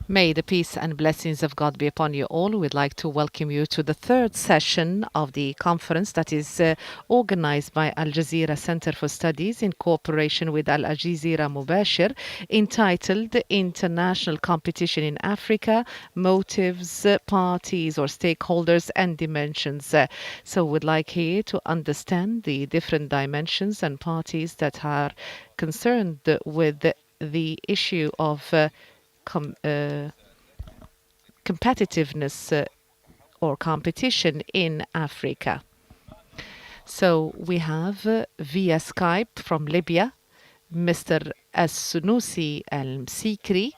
May the peace and blessings of God be upon you all. We'd like to welcome you to the third session of the conference that is organized by Al Jazeera Centre for Studies in cooperation with Al Jazeera Mubasher, entitled International Competition in Africa, Motives, Parties or Stakeholders and Dimensions. So we'd like here to understand the different dimensions and parties that are concerned with the issue of competitiveness or competition in Africa. So we have via Skype from Libya, Mr. As-Sunusi Al-Msikri,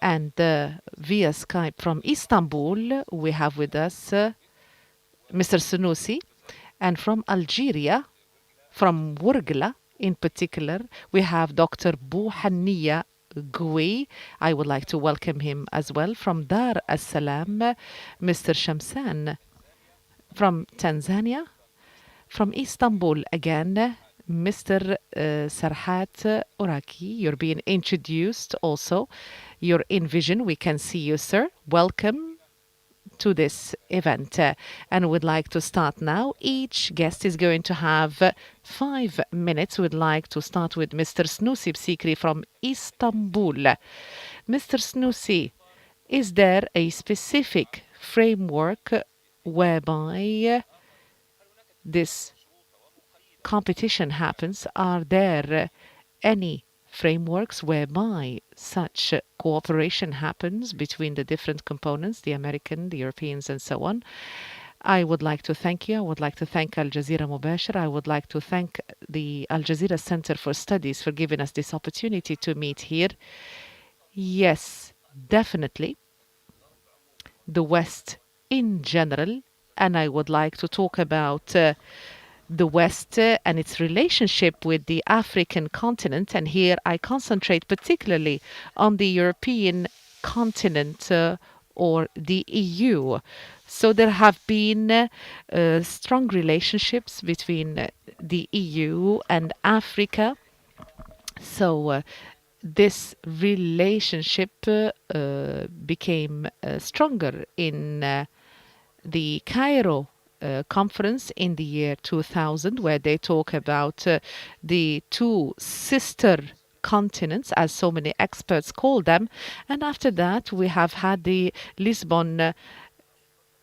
and via Skype from Istanbul, we have with us Mr. Sunusi, and from Algeria, from Wurgla in particular, we have Dr. Bouhanniya Gouy. I would like to welcome him as well. From Dar es Salaam, Mr. Shamsan. From Tanzania, from Istanbul again, Mr. Sarhat Uraki. You're being introduced also. You're in vision. We can see you, sir. Welcome to this event, and we'd like to start now. Each guest is going to have 5 minutes. We'd like to start with Mr. Snusi Bsikri from Istanbul. Mr. Snusi, is there a specific framework whereby this competition happens? Are there any frameworks whereby such cooperation happens between the different components, the American, the Europeans, and so on? I would like to thank you. I would like to thank Al Jazeera Mubasher. I would like to thank the Al Jazeera Centre for Studies for giving us this opportunity to meet here. Yes, definitely. The West in general, and I would like to talk about the West and its relationship with the African continent. And here I concentrate particularly on the European continent or the EU. So there have been strong relationships between the EU and Africa. So this relationship became stronger in the Cairo conference in the year 2000, where they talk about the two sister continents, as so many experts call them. And after that, we have had the Lisbon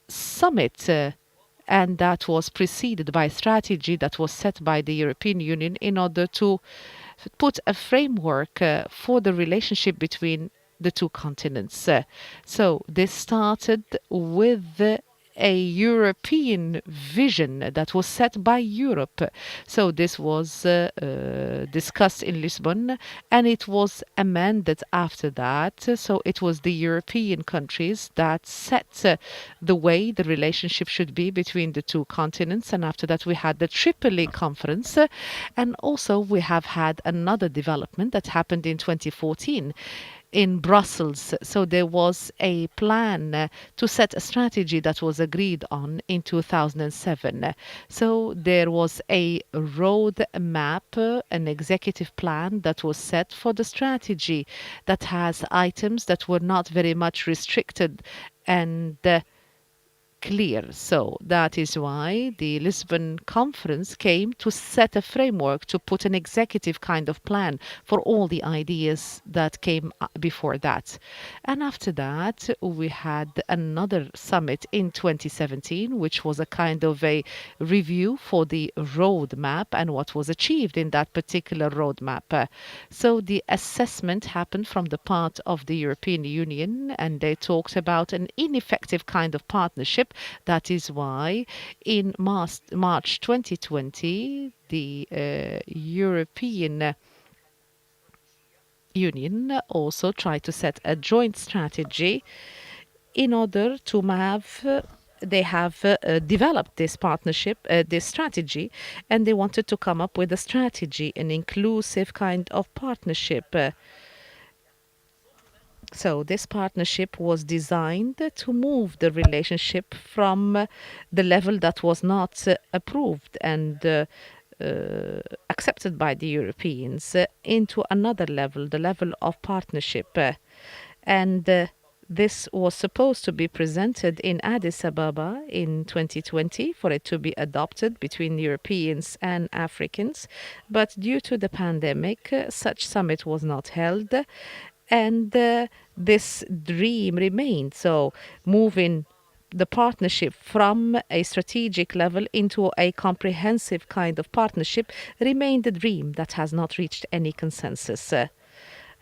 summit, and that was preceded by a strategy that was set by the European Union in order to put a framework for the relationship between the two continents. So this started with a European vision that was set by Europe. So this was discussed in Lisbon, and it was amended after that. So it was the European countries that set the way the relationship should be between the two continents. And after that, we had the Tripoli conference. And also we have had another development that happened in 2014 in Brussels. So there was a plan to set a strategy that was agreed on in 2007. So there was a road map, an executive plan that was set for the strategy that has items that were not very much restricted and clear. So that is why the Lisbon conference came to set a framework, to put an executive kind of plan for all the ideas that came before that. And after that, we had another summit in 2017, which was a kind of a review for the roadmap and what was achieved in that particular roadmap. So the assessment happened from the part of the European Union, and they talked about an ineffective kind of partnership. That is why in March 2020, the European Union also tried to set a joint strategy in order to have they have developed this partnership, this strategy, and they wanted to come up with a strategy, an inclusive kind of partnership. So this partnership was designed to move the relationship from the level that was not approved and accepted by the Europeans into another level, the level of partnership. And this was supposed to be presented in Addis Ababa in 2020 for it to be adopted between Europeans and Africans. But due to the pandemic, such summit was not held. And this dream remained. So moving the partnership from a strategic level into a comprehensive kind of partnership remained a dream that has not reached any consensus.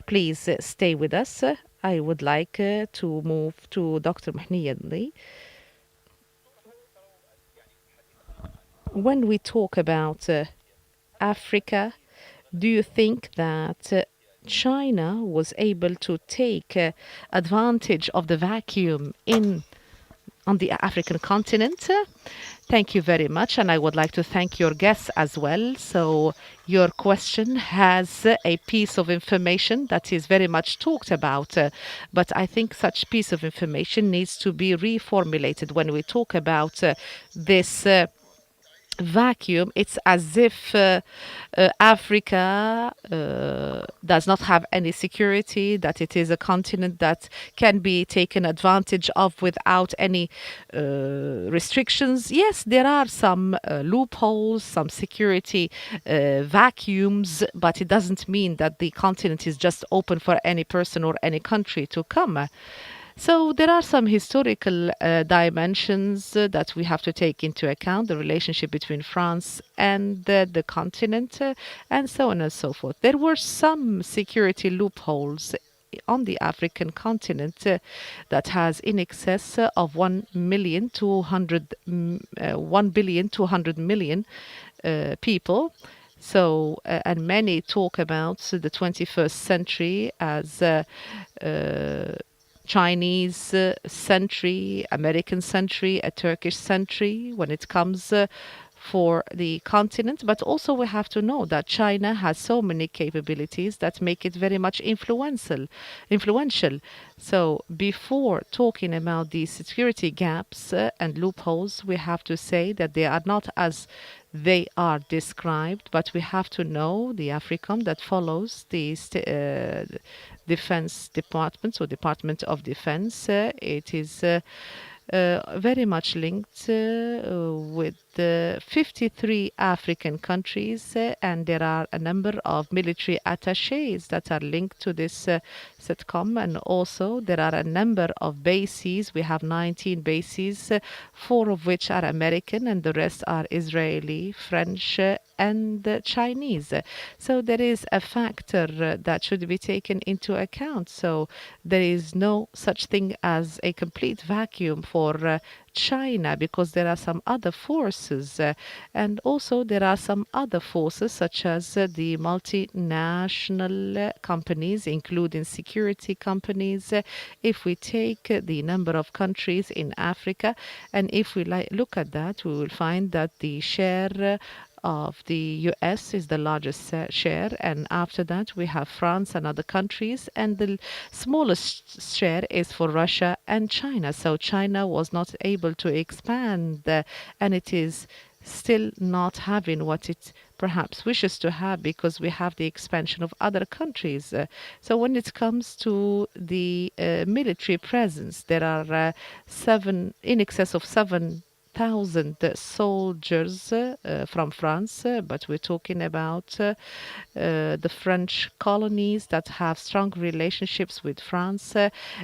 Please stay with us. I would like to move to Dr. Mahniadli. When we talk about Africa, do you think that China was able to take advantage of the vacuum in on the African continent? Thank you very much, and I would like to thank your guests as well. So, your question has a piece of information that is very much talked about, but I think such piece of information needs to be reformulated when we talk about this. Vacuum, it's as if Africa does not have any security, that it is a continent that can be taken advantage of without any restrictions. Yes, there are some loopholes, some security vacuums, but it doesn't mean that the continent is just open for any person or any country to come. So there are some historical dimensions that we have to take into account, the relationship between France and the continent, and so on and so forth. There were some security loopholes on the African continent that has in excess of 1,200,000,000 people. So, and many talk about the 21st century as uh, Chinese century, American century, a Turkish century when it comes for the continent. But also we have to know that China has so many capabilities that make it very much influential. So before talking about the security gaps and loopholes, we have to say that they are not as they are described, but we have to know the AFRICOM that follows the Defense Department, so Department of Defense. It is very much linked with 53 African countries, and there are a number of military attaches that are linked to this SETCOM, and also there are a number of bases. We have 19 bases, four of which are American, and the rest are Israeli, French, and Chinese. So there is a factor that should be taken into account. So there is no such thing as a complete vacuum for China, because there are some other forces, and also there are some other forces such as the multinational companies, including security companies. If we take the number of countries in Africa, and if we look at that, we will find that the share of the US is the largest share, and after that we have France and other countries, and the smallest share is for Russia and China. So China was not able to expand, and it is still not having what it perhaps wishes to have, because we have the expansion of other countries. So when it comes to the military presence, there are in excess of 7,000 soldiers from France, but we're talking about the French colonies that have strong relationships with France,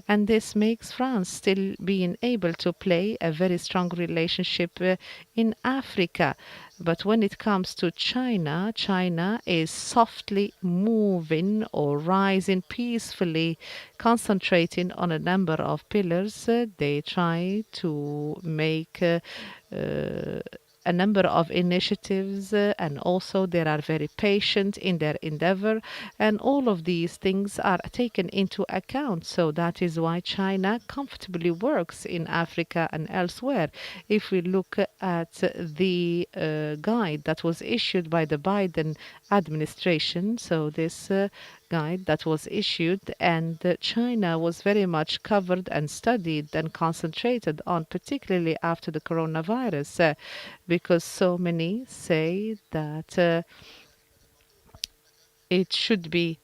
and this makes France still being able to play a very strong relationship in Africa. But when it comes to China, China is softly moving or rising peacefully, concentrating on a number of pillars. They try to make uh, a number of initiatives, and also they are very patient in their endeavor, and all of these things are taken into account. So that is why China comfortably works in Africa and elsewhere. If we look at the guide that was issued by the Biden administration, so this guide that was issued, and China was very much covered and studied and concentrated on, particularly after the coronavirus, because so many say that it should be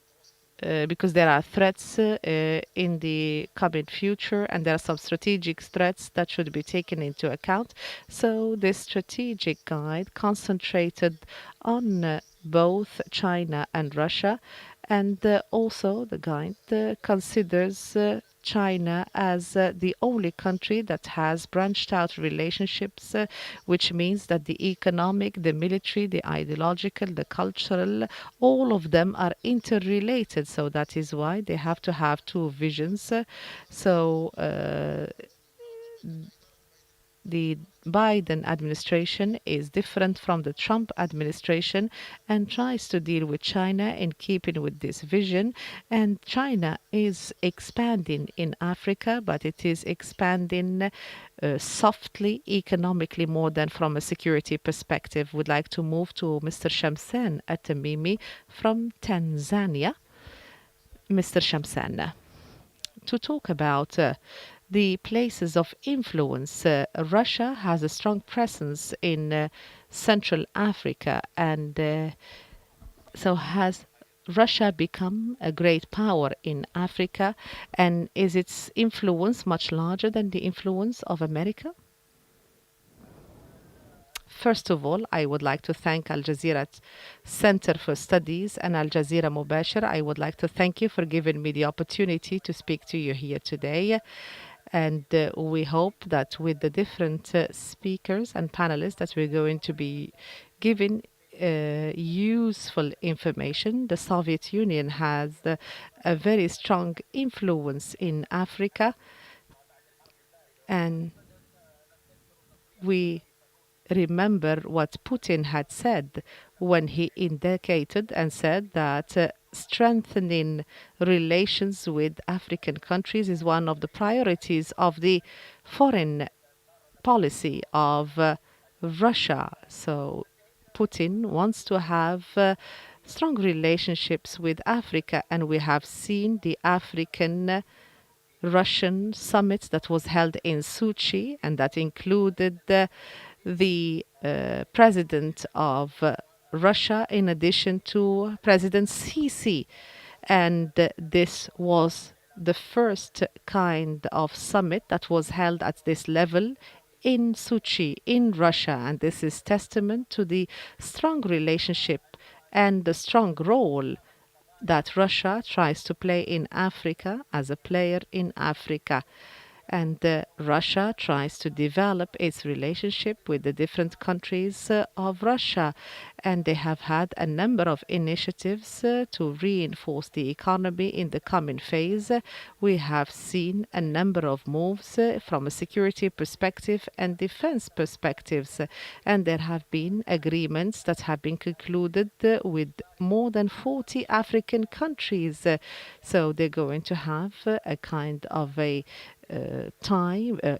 because there are threats in the coming future, and there are some strategic threats that should be taken into account. So this strategic guide concentrated on both China and Russia, and also the guide considers China as the only country that has branched out relationships, which means that the economic, the military, the ideological, the cultural, all of them are interrelated. So that is why they have to have two visions. So the Biden administration is different from the Trump administration and tries to deal with China in keeping with this vision. And China is expanding in Africa, but it is expanding softly, economically, more than from a security perspective. Would like to move to Mr. Shamsen Atamimi from Tanzania. Mr. Shamsen, to talk about the places of influence. Russia has a strong presence in Central Africa, and so has Russia become a great power in Africa, and is its influence much larger than the influence of America? First of all, I would like to thank Al Jazeera Centre for Studies and Al Jazeera Mubasher. I would like to thank you for giving me the opportunity to speak to you here today. And we hope that with the different speakers and panelists that we're going to be giving useful information. The Soviet Union has a very strong influence in Africa, and we remember what Putin had said when he indicated and said that strengthening relations with African countries is one of the priorities of the foreign policy of Russia. So Putin wants to have strong relationships with Africa, and we have seen the African Russian summit that was held in Sochi, and that included the president of Russia in addition to President Sisi. And this was the first kind of summit that was held at this level in Sochi, in Russia. And this is testament to the strong relationship and the strong role that Russia tries to play in Africa as a player in Africa. And Russia tries to develop its relationship with the different countries of Russia. And they have had a number of initiatives to reinforce the economy in the coming phase. We have seen a number of moves from a security perspective and defense perspectives. And there have been agreements that have been concluded with more than 40 African countries. So they're going to have a kind of a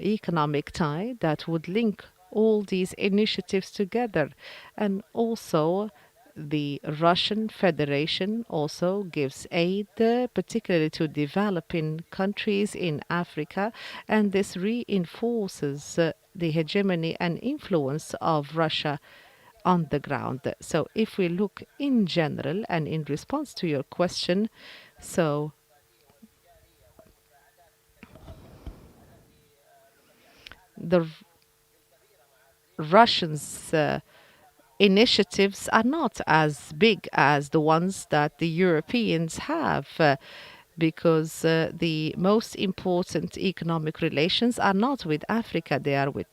economic tie that would link all these initiatives together. And also, the Russian Federation also gives aid, particularly to developing countries in Africa, and this reinforces the hegemony and influence of Russia on the ground. So, if we look in general and in response to your question, so the Russians' initiatives are not as big as the ones that the Europeans have. Because the most important economic relations are not with Africa, they are with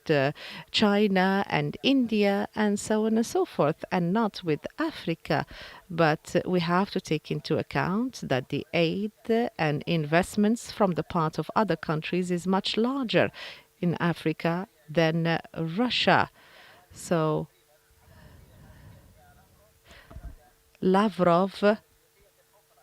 China and India and so on and so forth, and not with Africa. But we have to take into account that the aid and investments from the part of other countries is much larger in Africa than Russia. So Lavrov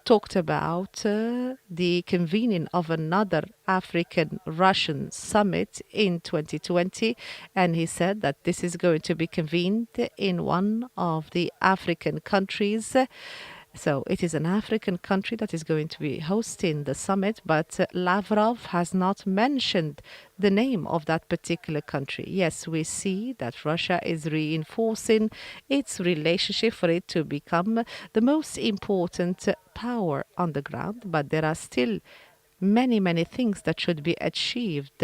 talked about the convening of another African Russian summit in 2020, and he said that this is going to be convened in one of the African countries. So it is an African country that is going to be hosting the summit, but Lavrov has not mentioned the name of that particular country. Yes, we see that Russia is reinforcing its relationship for it to become the most important power on the ground, but there are still many, many things that should be achieved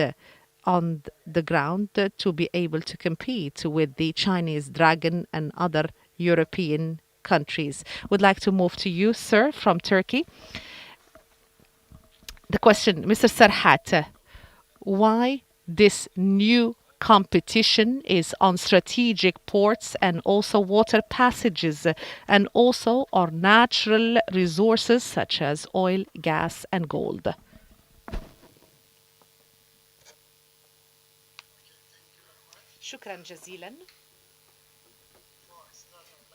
on the ground to be able to compete with the Chinese dragon and other European countries. Would like to move to you, sir, from Turkey. The question, Mr. Sarhat, why this new competition is on strategic ports and also water passages and also our natural resources such as oil, gas and gold. شكرا جزيلا.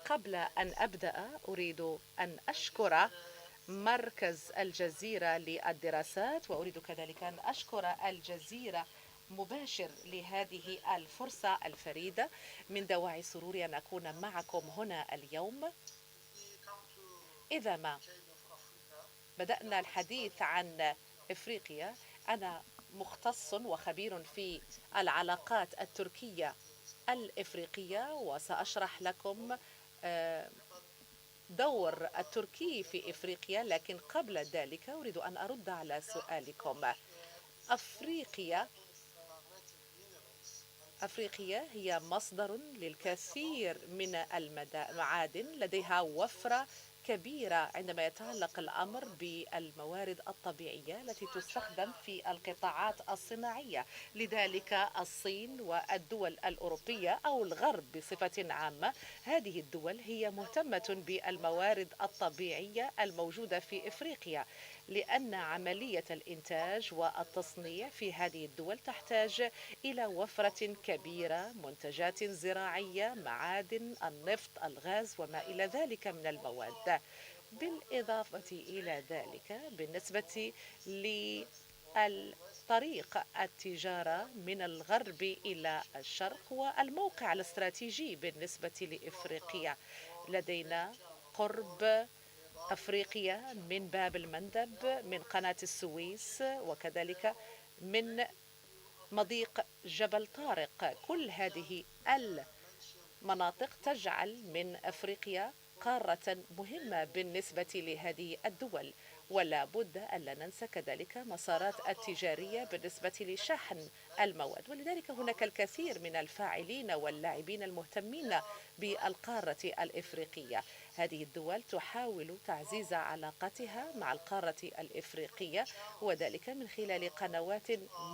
قبل أن أبدأ أريد أن أشكر مركز الجزيرة للدراسات، وأريد كذلك أن أشكر الجزيرة مباشر لهذه الفرصة الفريدة. من دواعي سروري أن أكون معكم هنا اليوم. إذا ما بدأنا الحديث عن إفريقيا، أنا مختص وخبير في العلاقات التركية الإفريقية، وسأشرح لكم دور التركي في إفريقيا. لكن قبل ذلك أريد أن أرد على سؤالكم. أفريقيا هي مصدر للكثير من المعادن، لديها وفرة كبيرة عندما يتعلق الأمر بالموارد الطبيعية التي تستخدم في القطاعات الصناعية. لذلك الصين والدول الأوروبية أو الغرب بصفة عامة، هذه الدول هي مهتمة بالموارد الطبيعية الموجودة في إفريقيا، لأن عملية الإنتاج والتصنيع في هذه الدول تحتاج إلى وفرة كبيرة، منتجات زراعية، معادن، النفط، الغاز وما إلى ذلك من المواد. بالإضافة إلى ذلك، بالنسبة للطريق التجارة من الغرب إلى الشرق هو الموقع الاستراتيجي بالنسبة لإفريقيا. لدينا قرب أفريقيا من باب المندب، من قناة السويس، وكذلك من مضيق جبل طارق. كل هذه المناطق تجعل من أفريقيا قارة مهمة بالنسبة لهذه الدول. ولا بد ألا ننسى كذلك مسارات التجارية بالنسبة لشحن المواد، ولذلك هناك الكثير من الفاعلين واللاعبين المهتمين بالقارة الإفريقية. هذه الدول تحاول تعزيز علاقتها مع القارة الإفريقية، وذلك من خلال قنوات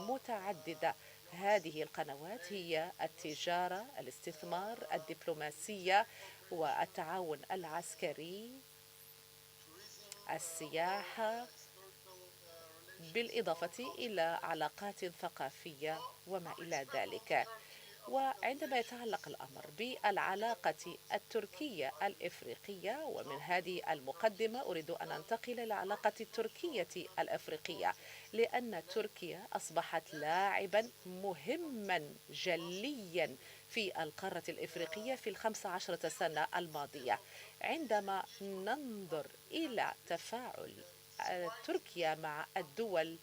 متعددة. هذه القنوات هي التجارة، الاستثمار، الدبلوماسية والتعاون العسكري، السياحة، بالإضافة إلى علاقات ثقافية وما إلى ذلك. وعندما يتعلق الأمر بالعلاقة التركية الإفريقية، ومن هذه المقدمة أريد أن أنتقل إلى العلاقة التركية الإفريقية، لأن تركيا أصبحت لاعبا مهما جليا في القارة الإفريقية في 15 سنة الماضية. عندما ننظر إلى تفاعل تركيا مع الدول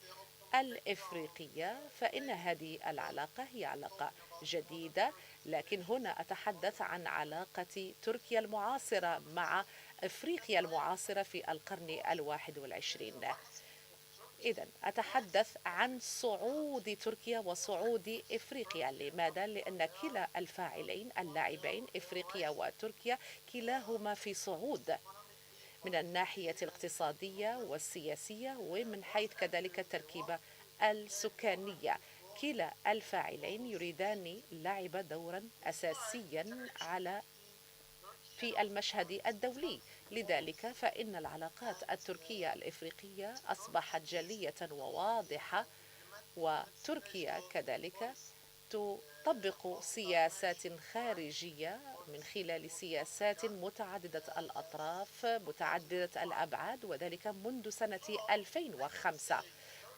الإفريقية، فإن هذه العلاقة هي علاقة جديدة، لكن هنا أتحدث عن علاقة تركيا المعاصرة مع إفريقيا المعاصرة في القرن 21. إذن أتحدث عن صعود تركيا وصعود إفريقيا. لماذا؟ لأن كلا الفاعلين اللاعبين إفريقيا وتركيا كلاهما في صعود من الناحية الاقتصادية والسياسية، ومن حيث كذلك التركيبة السكانية. كلا الفاعلين يريدان لعب دورا أساسيا في المشهد الدولي. لذلك فإن العلاقات التركية الإفريقية أصبحت جلية وواضحة، وتركيا كذلك تطبق سياسات خارجية من خلال سياسات متعددة الأطراف متعددة الأبعاد، وذلك منذ سنة 2005.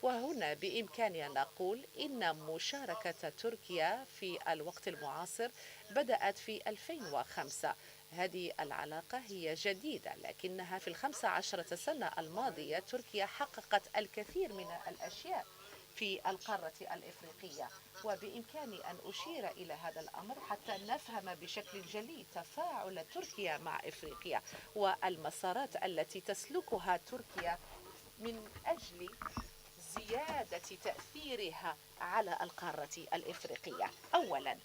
وهنا بإمكاننا نقول إن مشاركة تركيا في الوقت المعاصر بدأت في 2005. هذه العلاقة هي جديدة، لكنها في ال15 سنة الماضية تركيا حققت الكثير من الأشياء في القارة الإفريقية، وبإمكاني أن أشير إلى هذا الأمر حتى نفهم بشكل جلي تفاعل تركيا مع إفريقيا والمسارات التي تسلكها تركيا من أجل زيادة تأثيرها على القارة الإفريقية. أولا،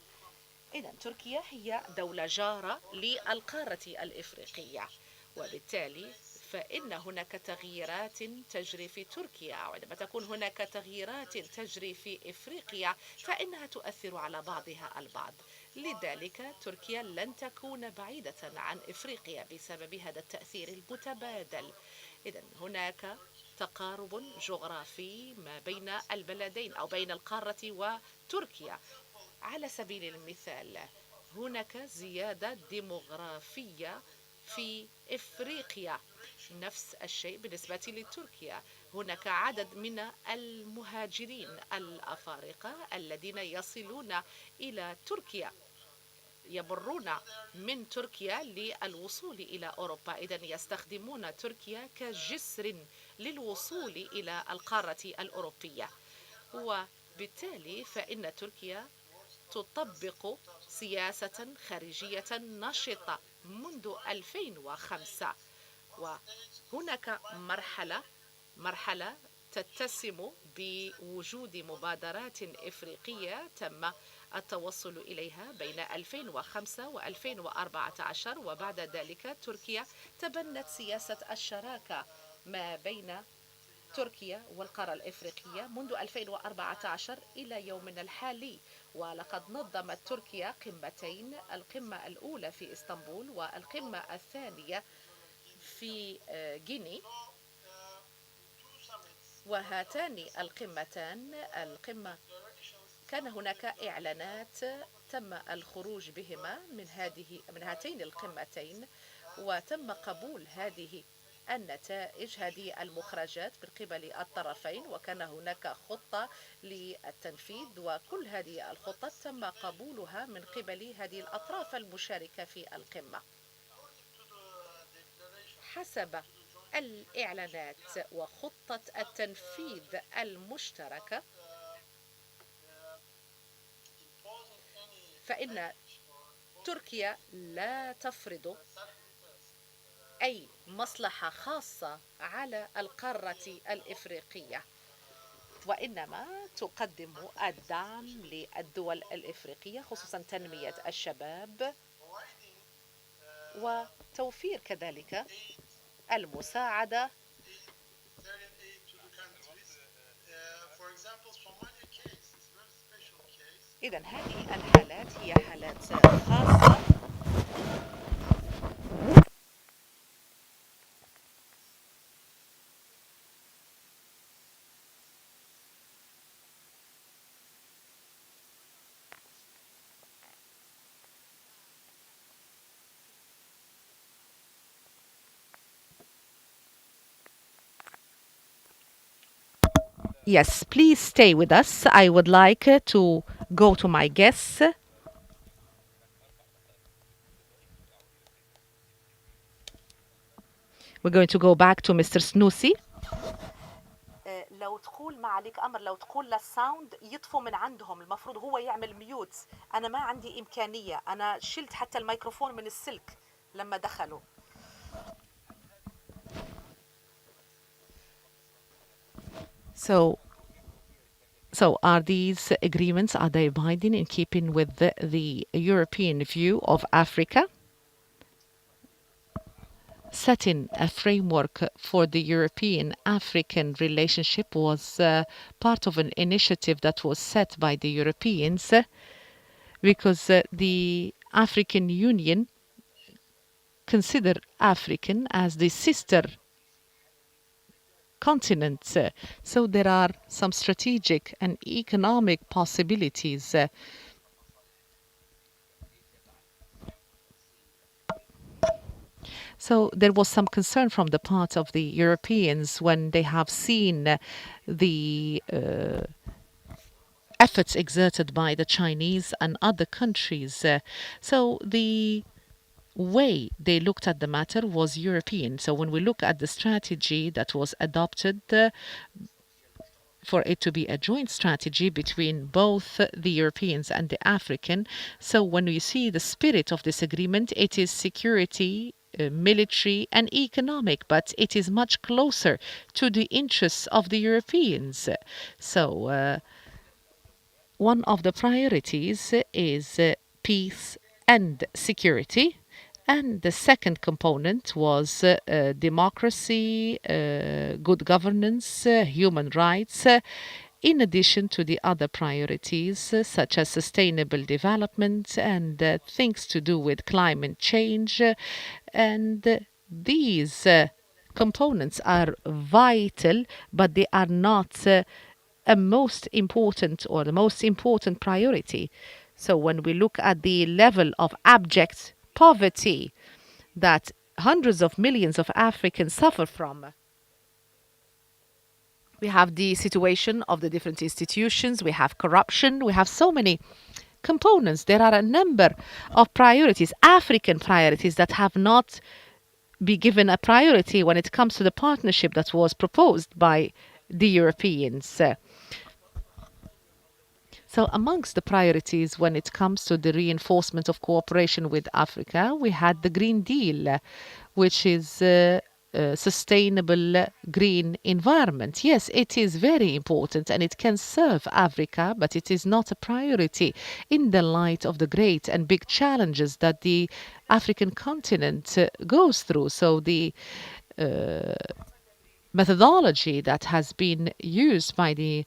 إذا تركيا هي دولة جارة للقارة الإفريقية، وبالتالي فإن هناك تغييرات تجري في تركيا، وعندما تكون هناك تغييرات تجري في إفريقيا فإنها تؤثر على بعضها البعض. لذلك تركيا لن تكون بعيدة عن إفريقيا بسبب هذا التأثير المتبادل. إذا هناك تقارب جغرافي ما بين البلدين أو بين القارة وتركيا. على سبيل المثال، هناك زيادة ديموغرافية في إفريقيا، نفس الشيء بالنسبة لتركيا. هناك عدد من المهاجرين الأفارقة الذين يصلون إلى تركيا، يمرون من تركيا للوصول إلى أوروبا، إذن يستخدمون تركيا كجسر للوصول إلى القارة الأوروبية. وبالتالي فإن تركيا تطبق سياسة خارجية نشطة منذ 2005، وهناك مرحلة تتسم بوجود مبادرات إفريقية تم التوصل إليها بين 2005 و2014، وبعد ذلك تركيا تبنت سياسة الشراكة ما بين تركيا والقارة الإفريقية منذ 2014 إلى يومنا الحالي. ولقد نظمت تركيا قمتين، القمة الأولى في إسطنبول والقمة الثانية في غيني. وهاتان القمتان كان هناك إعلانات تم الخروج بهما من هاتين القمتين، وتم قبول هذه النتائج، هذه المخرجات من قبل الطرفين، وكان هناك خطة للتنفيذ، وكل هذه الخطط تم قبولها من قبل هذه الأطراف المشاركة في القمة. حسب الإعلانات وخطة التنفيذ المشتركة، فإن تركيا لا تفرض أي مصلحة خاصة على القارة الإفريقية، وإنما تقدم الدعم للدول الإفريقية، خصوصا تنمية الشباب وتوفير كذلك المساعدة. إذن هذه الحالات هي حالات خاصة. Yes, please stay with us. I would like to go to my guests. We're going to go back to Mr. Snousy. لو تقول ما عليك أمر، لو تقول للساوند يطفوا من عندهم، المفروض هو يعمل ميوت. أنا ما عندي إمكانية، أنا شلت حتى الميكروفون من السلك لما دخلوا. So are these agreements, are they binding in keeping with the European view of Africa? Setting a framework for the European-African relationship was part of an initiative that was set by the Europeans because the African Union considered African as the sister continent. So there are some strategic and economic possibilities. So there was some concern from the part of the Europeans when they have seen the efforts exerted by the Chinese and other countries. So the way they looked at the matter was European. So when we look at the strategy that was adopted for it to be a joint strategy between both the Europeans and the African. So when we see the spirit of this agreement, it is security, military and economic, but it is much closer to the interests of the Europeans. So one of the priorities is peace and security. And the second component was democracy, good governance, human rights, in addition to the other priorities such as sustainable development and things to do with climate change. And these components are vital, but they are not a most important or the most important priority. So when we look at the level of abject poverty that hundreds of millions of Africans suffer from, we have the situation of the different institutions, we have corruption, we have so many components. There are a number of priorities, African priorities, that have not be given a priority when it comes to the partnership that was proposed by the Europeans. So, amongst the priorities when it comes to the reinforcement of cooperation with Africa, we had the Green Deal, which is sustainable green environment. Yes, it is very important and it can serve Africa, but it is not a priority in the light of the great and big challenges that the African continent goes through. So the methodology that has been used by the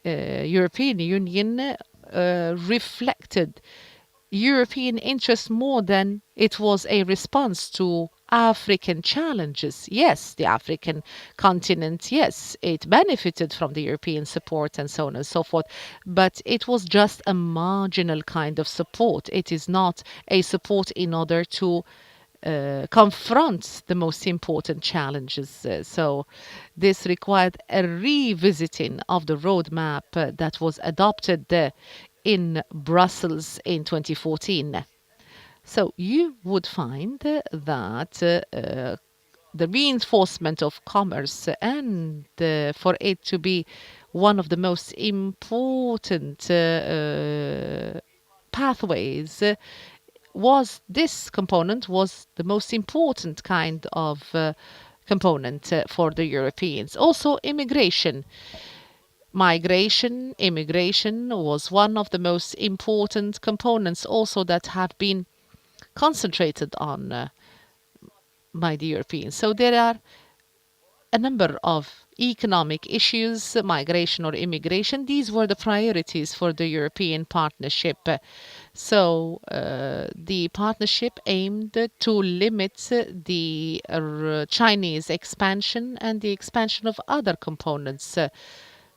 European Union reflected European interests more than it was a response to African challenges. Yes, the African continent, yes, it benefited from the European support and so on and so forth, but it was just a marginal kind of support. It is not a support in order to confront the most important challenges. So this required a revisiting of the roadmap that was adopted in Brussels in 2014. So you would find that the reinforcement of commerce and for it to be one of the most important pathways was this component was the most important kind of component for the Europeans. Also, immigration. Migration, immigration was one of the most important components also that have been concentrated on by the Europeans. So there are a number of economic issues, migration or immigration. These were the priorities for the European partnership. So the partnership aimed to limit the Chinese expansion and the expansion of other components.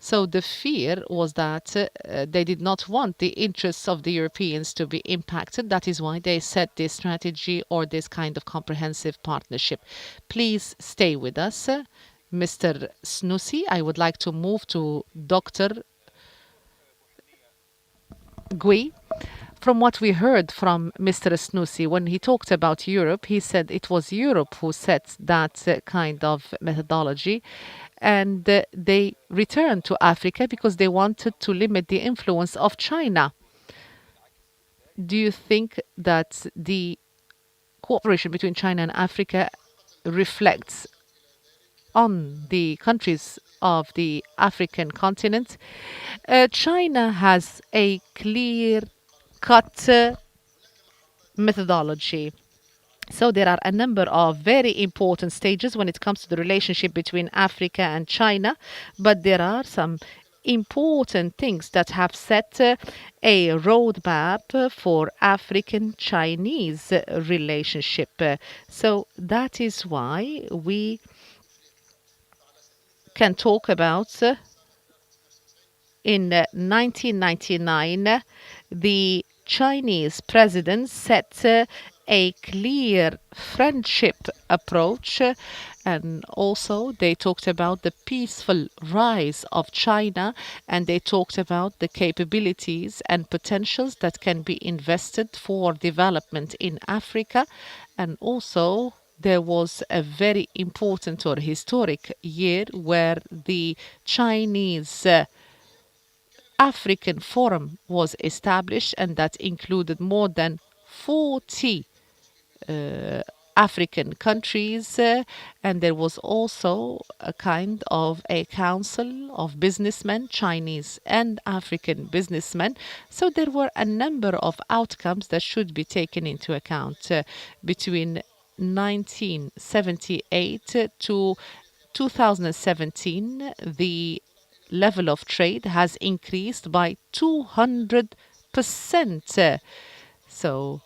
So the fear was that they did not want the interests of the Europeans to be impacted. That is why they set this strategy or this kind of comprehensive partnership. Please stay with us. Mr. Snusi, I would like to move to Dr. Gui. From what we heard from Mr. Snusi, when he talked about Europe, he said it was Europe who set that kind of methodology. And they returned to Africa because they wanted to limit the influence of China. Do you think that the cooperation between China and Africa reflects on the countries of the African continent? China has a clear cut methodology. So there are a number of very important stages when it comes to the relationship between Africa and China, but there are some important things that have set a roadmap for African-Chinese relationship. So that is why we can talk about in 1999, the Chinese president set a clear friendship approach And also, they talked about the peaceful rise of China, and they talked about the capabilities and potentials that can be invested for development in Africa. And also, there was a very important or historic year where the Chinese African Forum was established, and that included more than 40 uh, African countries, and there was also a kind of a council of businessmen, Chinese and African businessmen. So there were a number of outcomes that should be taken into account between 1978 to 2017. The level of trade has increased by 200%. So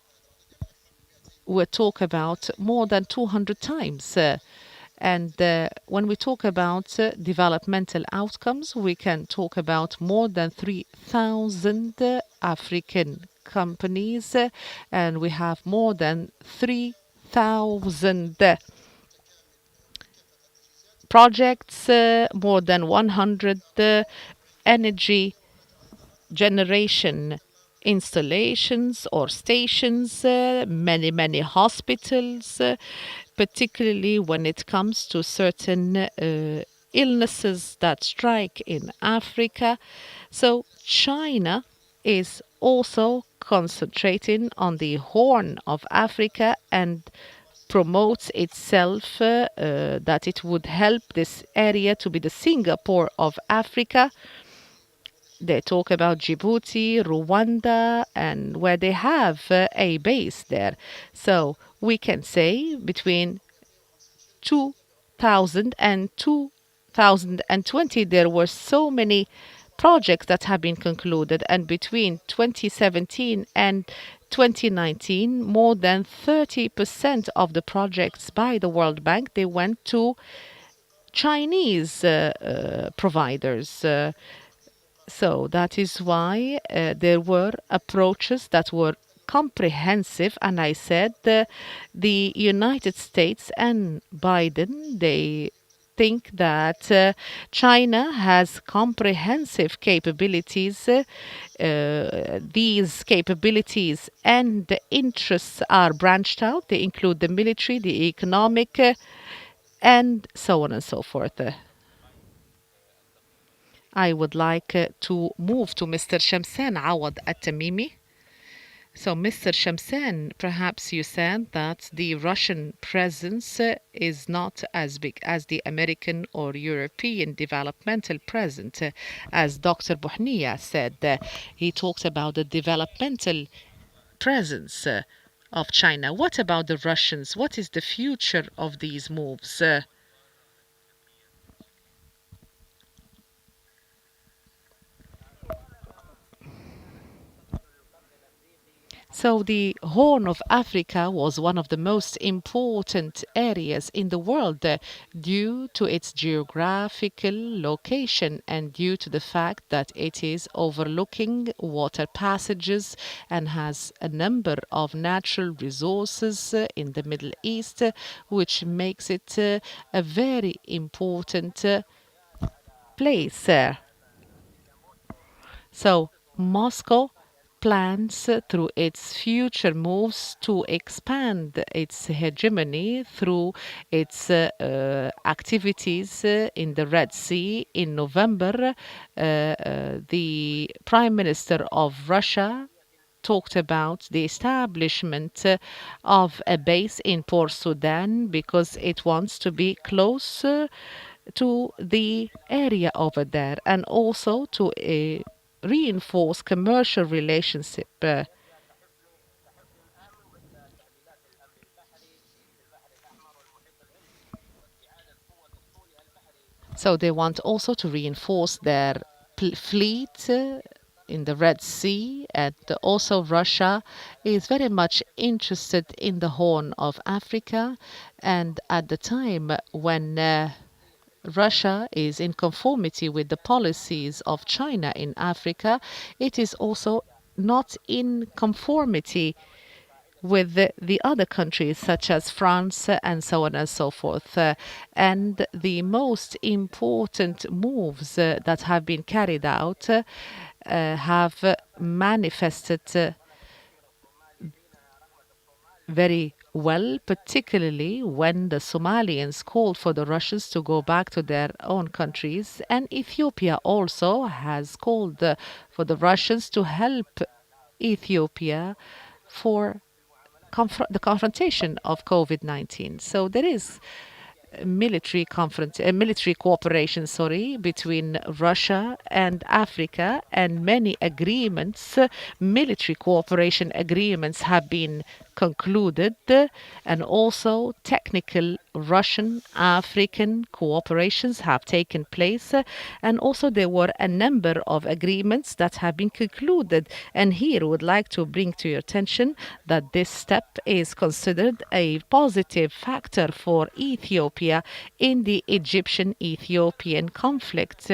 we talk about more than 200 times. And when we talk about developmental outcomes, we can talk about more than 3,000 African companies, and we have more than 3,000 projects, more than 100 energy generation installations or stations, many hospitals, particularly when it comes to certain illnesses that strike in Africa. So China is also concentrating on the Horn of Africa and promotes itself that it would help this area to be the Singapore of Africa. They talk about Djibouti, Rwanda, and where they have a base there. So we can say between 2000 and 2020, there were so many projects that have been concluded, and between 2017 and 2019, more than 30% of the projects by the World Bank, they went to Chinese providers. So that is why there were approaches that were comprehensive. And I said the United States and Biden, they think that China has comprehensive capabilities. These capabilities and the interests are branched out. They include the military, the economic, and so on and so forth. I would like to move to Mr. Shamsan Awad At-Tamimi. So, Mr. Shamsan, perhaps you said that the Russian presence is not as big as the American or European developmental presence. As Dr. Buhnia said, he talked about the developmental presence of China. What about the Russians? What is the future of these moves? So the Horn of Africa was one of the most important areas in the world due to its geographical location and due to the fact that it is overlooking water passages and has a number of natural resources in the Middle East, which makes it a very important place. So Moscow plans through its future moves to expand its hegemony through its activities in the Red Sea. In November, the Prime Minister of Russia talked about the establishment of a base in Port Sudan because it wants to be close to the area over there and also to reinforce commercial relationship. So they want also to reinforce their fleet in the Red Sea, and also Russia is very much interested in the Horn of Africa. And at the time when Russia is in conformity with the policies of China in Africa, it is also not in conformity with the other countries such as France and so on and so forth. And the most important moves that have been carried out have manifested very well, particularly when the Somalians called for the Russians to go back to their own countries. And Ethiopia also has called for the Russians to help Ethiopia for the confrontation of COVID-19. So there is military cooperation, sorry, between Russia and Africa, and many agreements, military cooperation agreements have been concluded, and also technical Russian African cooperations have taken place, and also there were a number of agreements that have been concluded. And here I would like to bring to your attention that this step is considered a positive factor for Ethiopia in the Egyptian-Ethiopian conflict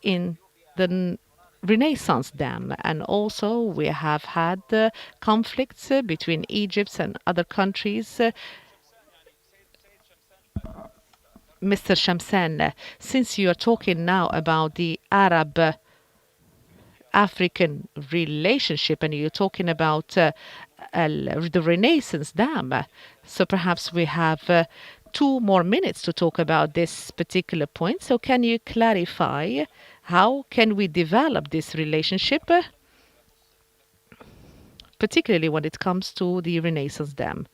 in the Renaissance Dam. And also we have had conflicts between Egypt and other countries. Mr. Shamsan, since you are talking now about the Arab African relationship and you're talking about the Renaissance Dam, so perhaps we have 2 more minutes to talk about this particular point. So can you clarify how can we develop this relationship, particularly when it comes to the Renaissance Dam?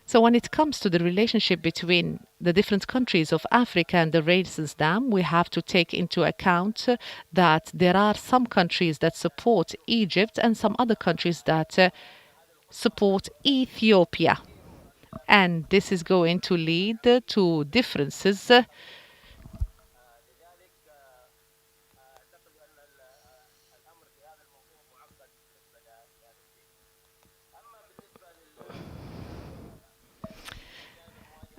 So when it comes to the relationship between the different countries of Africa and the Renaissance Dam, we have to take into account that there are some countries that support Egypt and some other countries that support Ethiopia. And this is going to lead to differences.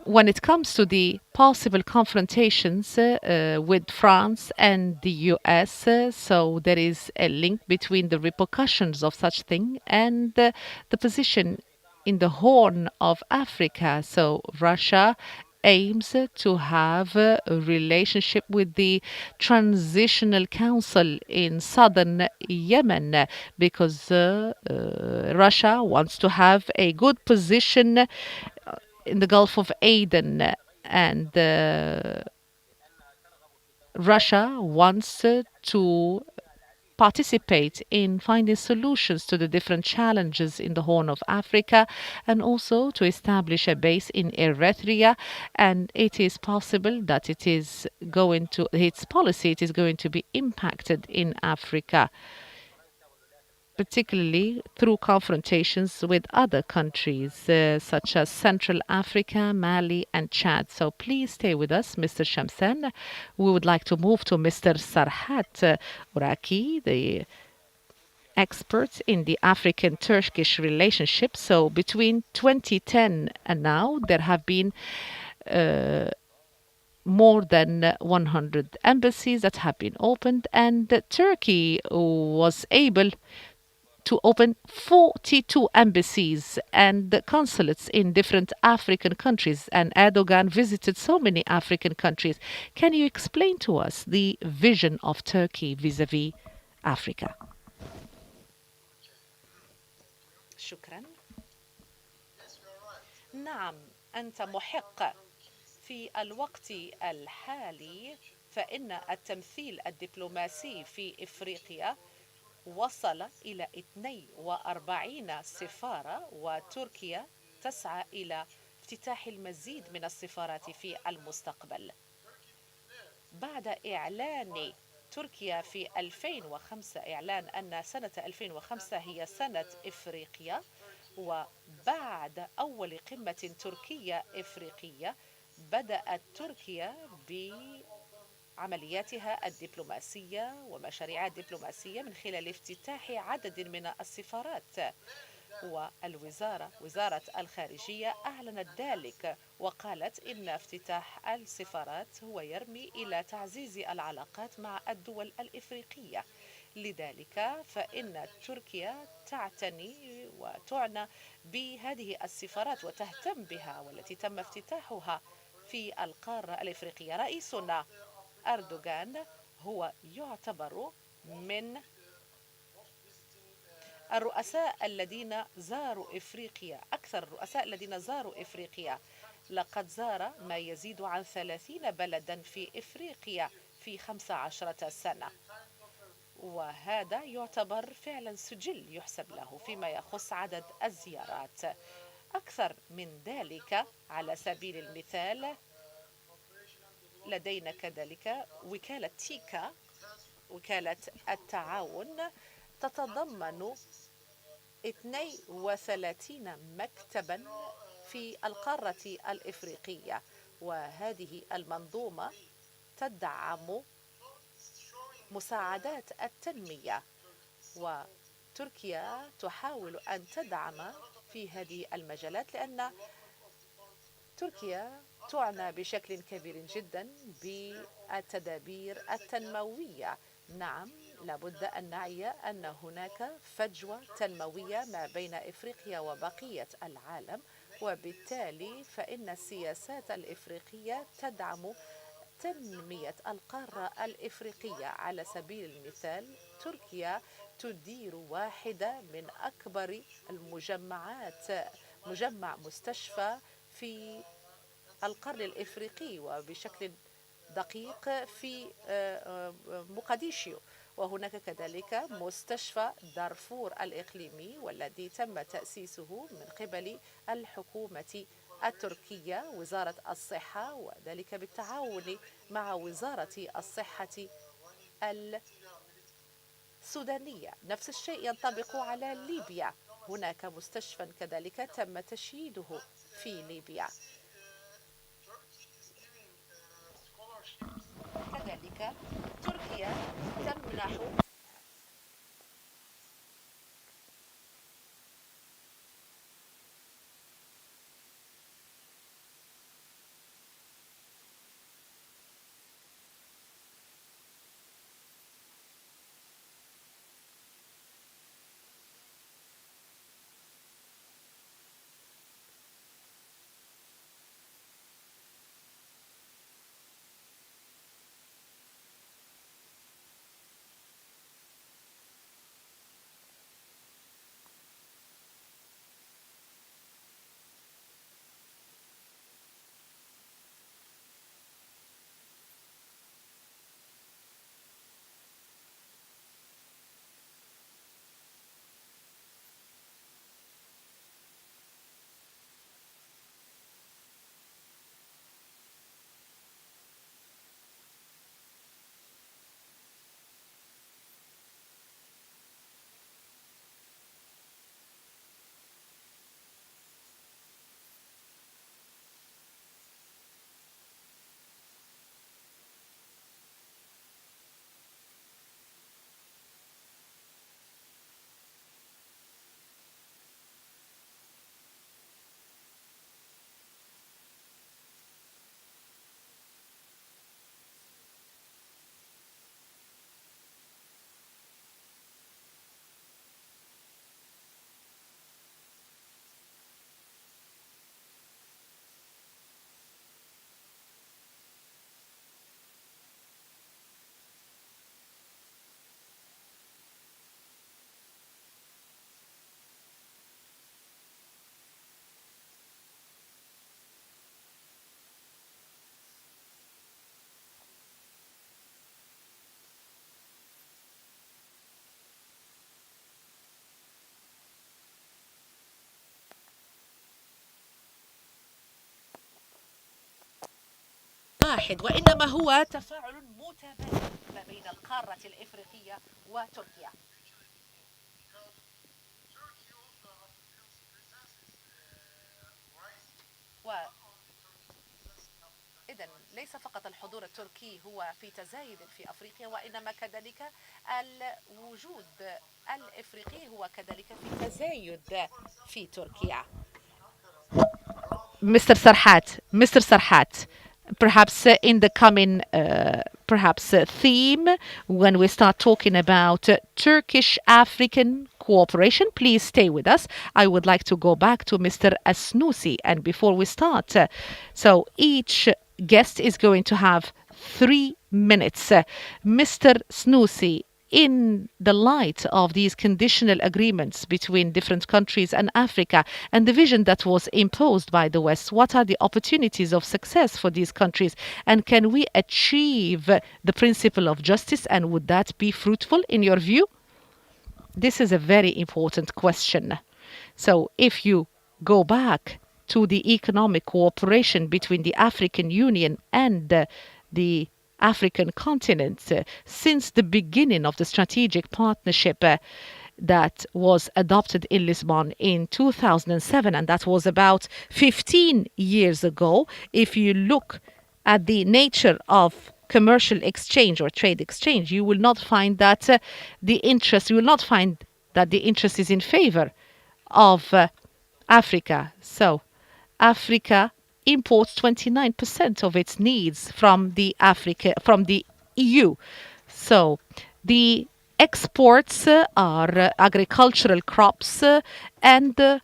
When it comes to the possible confrontations with France and the US, so there is a link between the repercussions of such thing and the position in the Horn of Africa. So Russia aims to have a relationship with the transitional council in southern Yemen because Russia wants to have a good position in the Gulf of Aden, and Russia wants to participate in finding solutions to the different challenges in the Horn of Africa and also to establish a base in Eritrea. And it is possible that its policy it is going to be impacted in Africa, particularly through confrontations with other countries such as Central Africa, Mali, and Chad. So please stay with us, Mr. Shamsen. We would like to move to Mr. Sarhat Uraki, the expert in the African-Turkish relationship. So between 2010 and now, there have been more than 100 embassies that have been opened, and Turkey was able to open 42 embassies and consulates in different African countries. And Erdogan visited so many African countries. Can you explain to us the vision of Turkey vis-à-vis Africa? شكرا. نعم، أنت محق. في الوقت الحالي فإن التمثيل الدبلوماسي في إفريقيا وصل إلى 42 سفارة، وتركيا تسعى إلى افتتاح المزيد من السفارات في المستقبل. بعد إعلان تركيا في 2005 إعلان أن سنة 2005 هي سنة إفريقيا، وبعد أول قمة تركية إفريقية بدأت تركيا بعملياتها الدبلوماسية ومشاريعها الدبلوماسية من خلال افتتاح عدد من السفارات. وزارة الخارجية أعلنت ذلك وقالت إن افتتاح السفارات هو يرمي إلى تعزيز العلاقات مع الدول الإفريقية. لذلك فإن تركيا تعتني وتعنى بهذه السفارات وتهتم بها، والتي تم افتتاحها في القارة الإفريقية. رئيسنا أردوغان هو يعتبر من الرؤساء الذين زاروا إفريقيا، أكثر الرؤساء الذين زاروا إفريقيا. لقد زار ما يزيد عن 30 بلدا في إفريقيا في 15 سنة، وهذا يعتبر فعلا سجل يحسب له فيما يخص عدد الزيارات. أكثر من ذلك، على سبيل المثال، لدينا كذلك وكالة تيكا، وكالة التعاون، تتضمن 32 مكتبا في القارة الإفريقية، وهذه المنظومة تدعم مساعدات التنمية، وتركيا تحاول أن تدعم في هذه المجالات، لأن تركيا تعنى بشكل كبير جدا بالتدابير التنموية. نعم، لابد أن نعي أن هناك فجوة تنموية ما بين إفريقيا وبقية العالم، وبالتالي فإن السياسات الإفريقية تدعم تنمية القارة الإفريقية. على سبيل المثال، تركيا تدير واحدة من أكبر المجمعات، مجمع مستشفى في القرن الإفريقي وبشكل دقيق في مقديشيو. وهناك كذلك مستشفى دارفور الإقليمي، والذي تم تأسيسه من قبل الحكومة التركية، وزارة الصحة، وذلك بالتعاون مع وزارة الصحة السودانية. نفس الشيء ينطبق على ليبيا، هناك مستشفى كذلك تم تشييده في ليبيا. كذلك تركيا تمنح واحد، وإنما هو تفاعل متبادل ما بين القارة الإفريقية وتركيا. وإذا ليس فقط الحضور الحضور التركي هو في تزايد في أفريقيا، وإنما كذلك الوجود الإفريقي هو كذلك في تزايد في تركيا. Mr. Sarhat, Mr. Sarhat, perhaps in the coming perhaps theme when we start talking about Turkish African cooperation, please stay with us. I would like to go back to Mr. Asnusi, and before we start, so each guest is going to have 3 minutes. Mr. Snusi, in the light of these conditional agreements between different countries and Africa and the vision that was imposed by the West, what are the opportunities of success for these countries? And can we achieve the principle of justice, and would that be fruitful in your view? This is a very important question. So if you go back to the economic cooperation between the African Union and the African continent since the beginning of the strategic partnership that was adopted in Lisbon in 2007, and that was about 15 years ago. If you look at the nature of commercial exchange or trade exchange, you will not find that you will not find that the interest is in favor of Africa. So Africa imports 29% of its needs from the EU. So the exports are agricultural crops and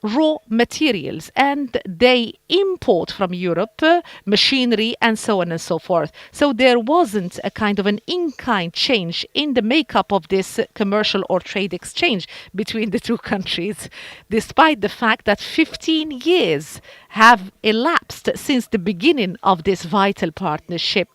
raw materials, and they import from Europe machinery and so on and so forth. So there wasn't a kind of an in-kind change in the makeup of this commercial or trade exchange between the two countries, despite the fact that 15 years have elapsed since the beginning of this vital partnership.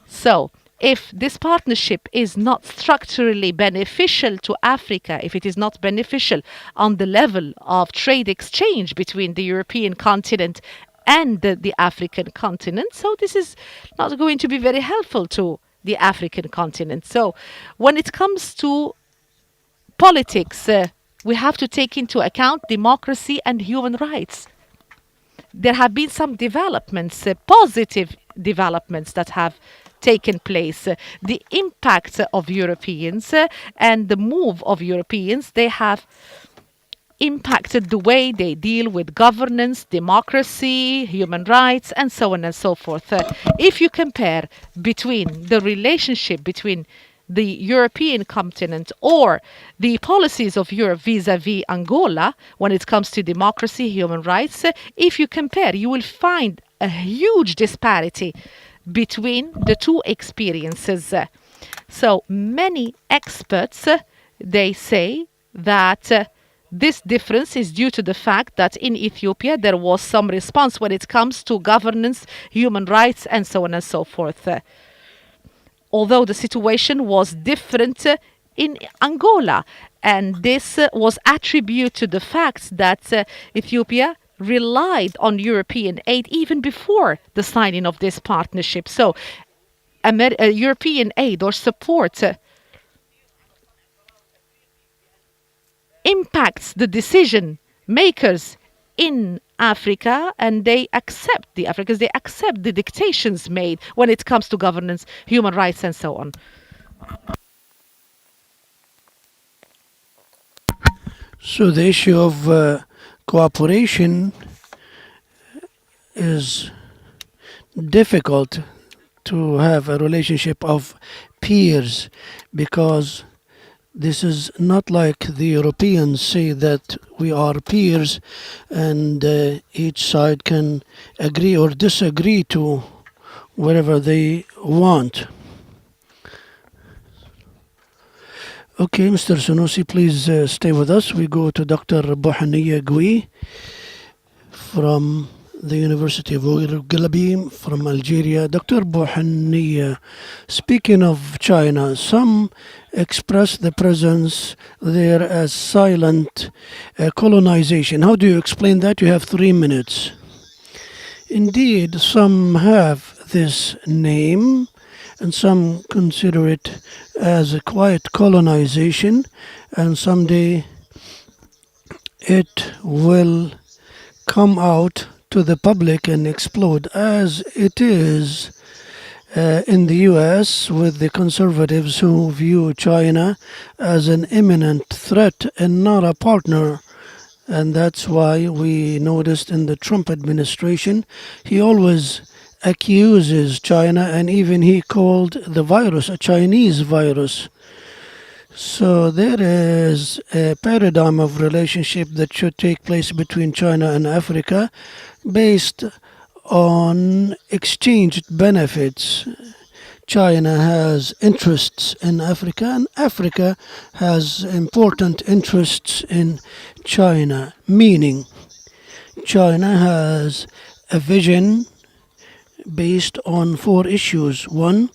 So if this partnership is not structurally beneficial to Africa, if it is not beneficial on the level of trade exchange between the European continent and the African continent, so this is not going to be very helpful to the African continent. So when it comes to politics, we have to take into account democracy and human rights. There have been some developments, positive developments that have taken place. The impact of Europeans and the move of Europeans, they have impacted the way they deal with governance, democracy, human rights, and so on and so forth. If you compare between the relationship between the European continent or the policies of Europe vis-à-vis Angola when it comes to democracy, human rights, if you compare, you will find a huge disparity between the two experiences. So many experts, they say that this difference is due to the fact that in Ethiopia there was some response when it comes to governance, human rights, and so on and so forth. Although the situation was different in Angola, and this was attributed to the fact that Ethiopia relied on European aid even before the signing of this partnership. So European aid or support impacts the decision makers in Africa, and the Africans, they accept the dictations made when it comes to governance, human rights, and so on. So the issue of cooperation is difficult to have a relationship of peers, because this is not like the Europeans say that we are peers and each side can agree or disagree to whatever they want. Okay, Mr. Sunusi, please stay with us. We go to Dr. Bouhaniya Gui from the University of Galabi from Algeria. Dr. Bouhaniya, speaking of China, some express the presence there as silent colonization. How do you explain that? You have 3 minutes. Indeed, some have this name and some consider it as a quiet colonization, and someday it will come out to the public and explode, as it is in the US with the conservatives who view China as an imminent threat and not a partner. And that's why we noticed in the Trump administration, he always accuses China, and even he called the virus a Chinese virus. So there is a paradigm of relationship that should take place between China and Africa based on exchanged benefits. China has interests in Africa, and Africa has important interests in China, meaning China has a vision based on four issues. One,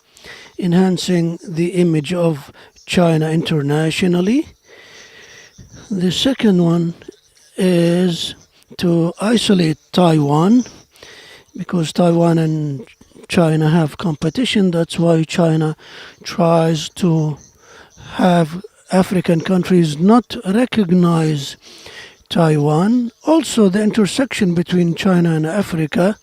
enhancing the image of China internationally. The second one is to isolate Taiwan because Taiwan and China have competition. That's why China tries to have African countries not recognize Taiwan. Also, the intersection between China and Africa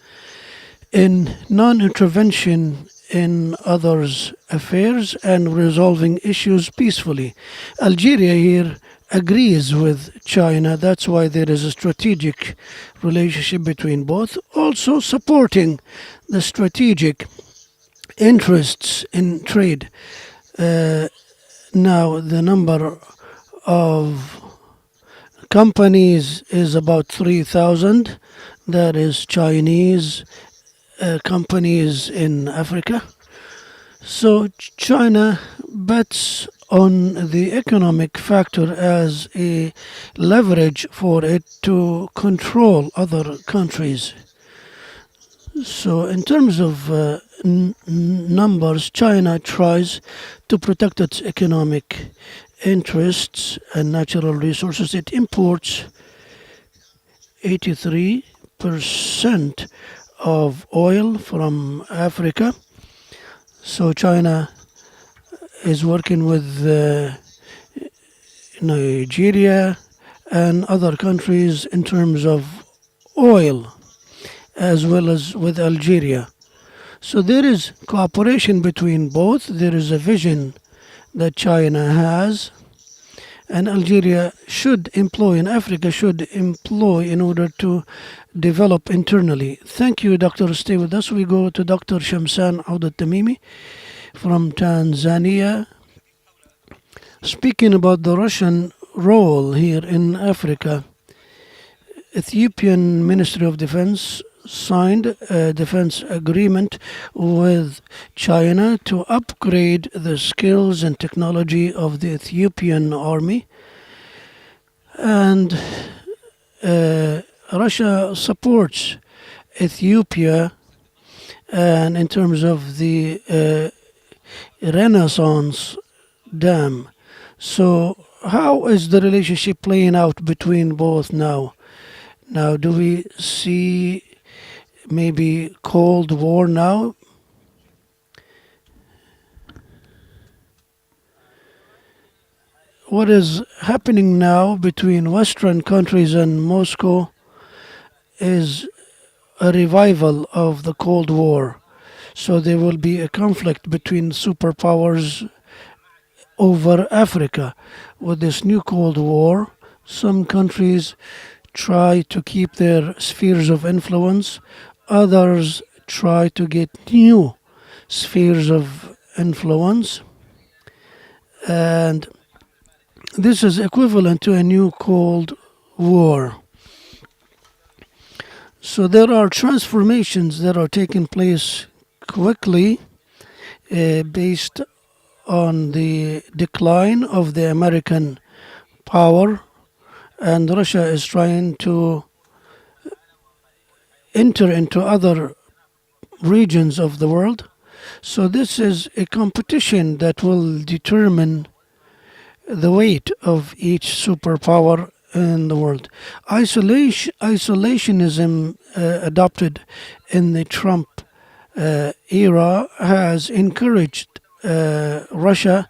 in non intervention in others' affairs and resolving issues peacefully. Algeria here agrees with China. That's why there is a strategic relationship between both. Also, supporting the strategic interests in trade. Now, the number of companies is about 3,000. That is Chinese companies in Africa. So China bets on the economic factor as a leverage for it to control other countries. So, in terms of numbers, China tries to protect its economic interests and natural resources. It imports 83% of oil from Africa. So, China is working with Nigeria and other countries in terms of oil, as well as with Algeria. So there is cooperation between both. There is a vision that China has, and Algeria should employ, and Africa should employ in order to develop internally. Thank you, Doctor. Stay with us. We go to Dr. Shamsan Audat Tamimi from Tanzania, speaking about the Russian role here in Africa. Ethiopian Ministry of Defense signed a defense agreement with China to upgrade the skills and technology of the Ethiopian army. And Russia supports Ethiopia, and in terms of the Renaissance Dam. So, how is the relationship playing out between both now? Now, do we see maybe Cold War now? What is happening now between Western countries and Moscow is a revival of the Cold War. So there will be a conflict between superpowers over Africa. With this new Cold War, some countries try to keep their spheres of influence, others try to get new spheres of influence, and this is equivalent to a new Cold War. So there are transformations that are taking place quickly based on the decline of the American power, and Russia is trying to enter into other regions of the world. So this is a competition that will determine the weight of each superpower in the world. Isolationism adopted in the Trump era has encouraged Russia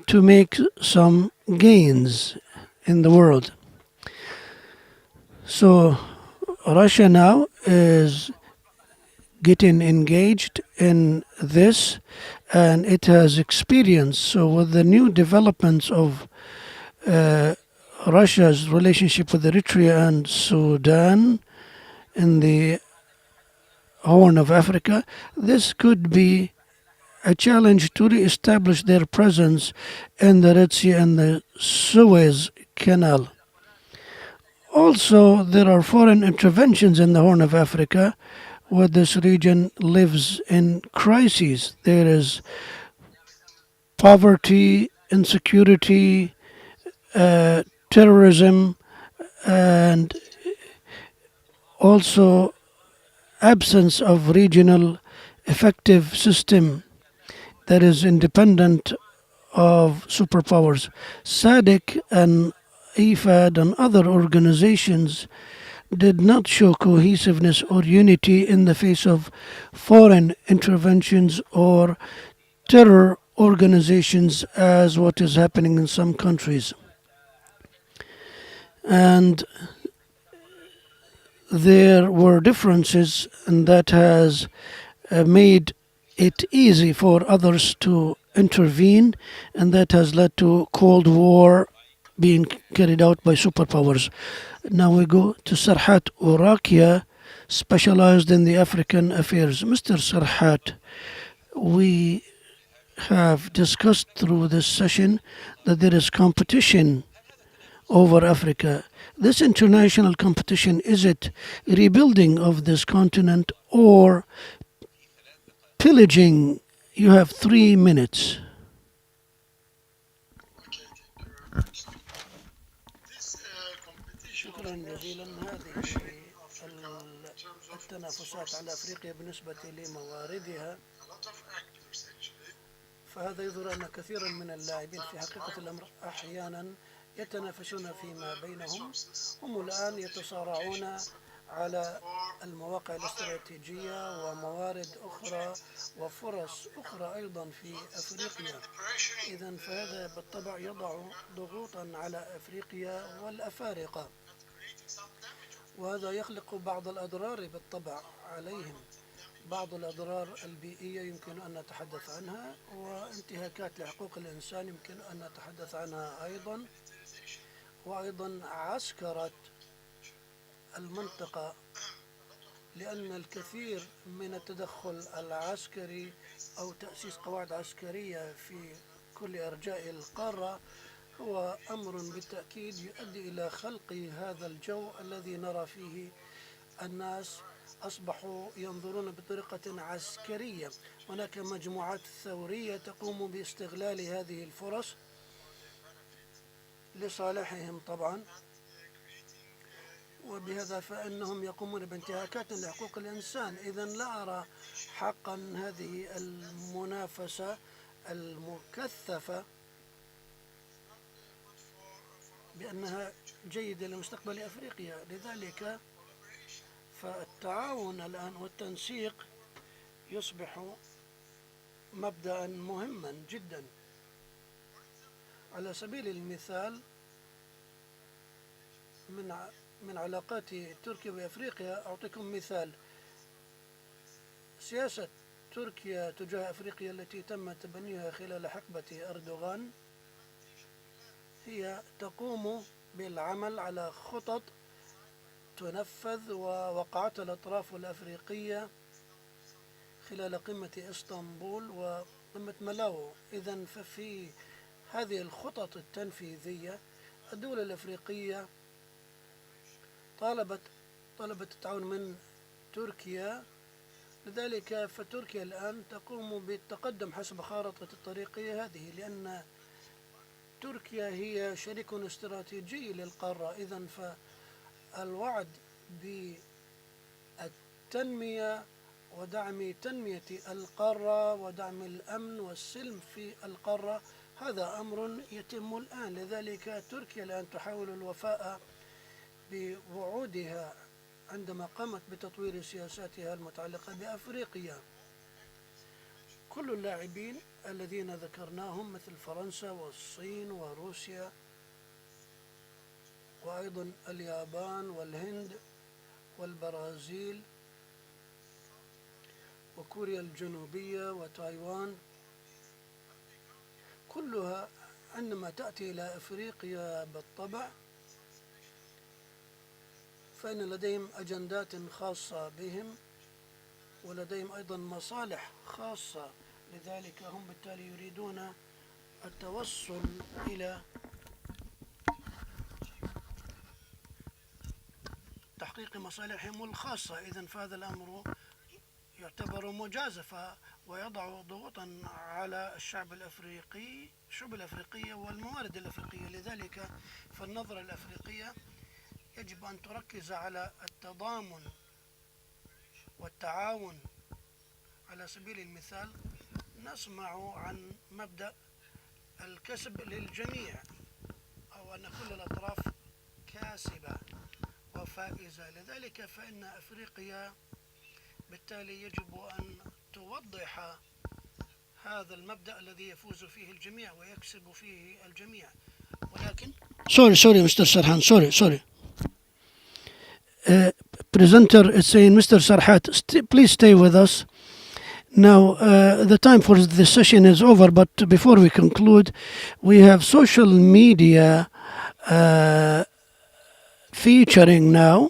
to make some gains in the world. So Russia now is getting engaged in this, and it has experience. So with the new developments of uh, Russia's relationship with Eritrea and Sudan in the Horn of Africa, this could be a challenge to re-establish their presence in the Red Sea and the Suez Canal. Also, there are foreign interventions in the Horn of Africa where this region lives in crises. There is poverty, insecurity, terrorism, and also absence of regional effective system that is independent of superpowers. SADC and IFAD and other organizations did not show cohesiveness or unity in the face of foreign interventions or terror organizations as what is happening in some countries. And there were differences, and that has made it easy for others to intervene, and that has led to Cold War being carried out by superpowers. Now we go to Sarhat Urakia, specialized in the African affairs. Mr. Sarhat, we have discussed through this session that there is competition over Africa. This international competition, is it rebuilding of this continent or pillaging? You have 3 minutes. شكرا جزيلا. هذه التنافسات على أفريقيا بالنسبة لمواردها، فهذا يظهر أن كثيرا من اللاعبين في حقيقة الأمر أحيانا يتنافسون فيما بينهم. هم الآن يتصارعون على المواقع الاستراتيجية وموارد أخرى وفرص أخرى أيضا في أفريقيا. إذا فهذا بالطبع يضع ضغوطا على أفريقيا والأفارقة، وهذا يخلق بعض الأضرار بالطبع عليهم. بعض الأضرار البيئية يمكن أن نتحدث عنها، وانتهاكات لحقوق الإنسان يمكن أن نتحدث عنها أيضا، وأيضا عسكرة المنطقة، لأن الكثير من التدخل العسكري أو تأسيس قواعد عسكرية في كل أرجاء القارة هو أمر بالتأكيد يؤدي إلى خلق هذا الجو الذي نرى فيه الناس أصبحوا ينظرون بطريقة عسكرية. هناك مجموعات ثورية تقوم باستغلال هذه الفرص لصالحهم طبعا، وبهذا فإنهم يقومون بانتهاكات لحقوق الإنسان. إذا لا أرى حقا هذه المنافسة المكثفة بأنها جيدة لمستقبل أفريقيا. لذلك فالتعاون الآن والتنسيق يصبح مبدأ مهما جدا. على سبيل المثال من علاقات تركيا وأفريقيا أعطيكم مثال. سياسة تركيا تجاه أفريقيا التي تم تبنيها خلال حقبة أردوغان هي تقوم بالعمل على خطط تنفذ ووقعتها الأطراف الأفريقية خلال قمة إسطنبول وقمة ملاو. إذن ففي هذه الخطط التنفيذية الدول الأفريقية طلبت التعاون من تركيا. لذلك فتركيا الآن تقوم بالتقدم حسب خارطة الطريق هذه، لأن تركيا هي شريك استراتيجي للقارة. إذن فالوعد بالتنمية ودعم تنمية القارة ودعم الأمن والسلم في القارة هذا أمر يتم الآن. لذلك تركيا الآن تحاول الوفاء بوعودها عندما قامت بتطوير سياساتها المتعلقة بأفريقيا. كل اللاعبين الذين ذكرناهم مثل فرنسا والصين وروسيا وأيضا اليابان والهند والبرازيل كوريا الجنوبية وتايوان كلها عندما تأتي إلى أفريقيا بالطبع فإن لديهم أجندات خاصة بهم ولديهم أيضا مصالح خاصة، لذلك هم بالتالي يريدون التوصل إلى تحقيق مصالحهم الخاصة. إذن فهذا الأمر يعتبر مجازفة ويضع ضغوطا على الشعب الأفريقية والموارد الأفريقية. لذلك فالنظرة الأفريقية يجب أن تركز على التضامن والتعاون. على سبيل المثال نسمع عن مبدأ الكسب للجميع، أو أن كل الأطراف كاسبة وفائزة. لذلك فإن أفريقيا بالتالي يجب أن توضح هذا المبدأ الذي يفوز فيه الجميع ويكسب فيه الجميع. ولكن sorry Mr. Sarhan, sorry. Presenter is saying, Mr. Sarhat, please stay with us. Now, the time for the session is over, but before we conclude, we have social media featuring now,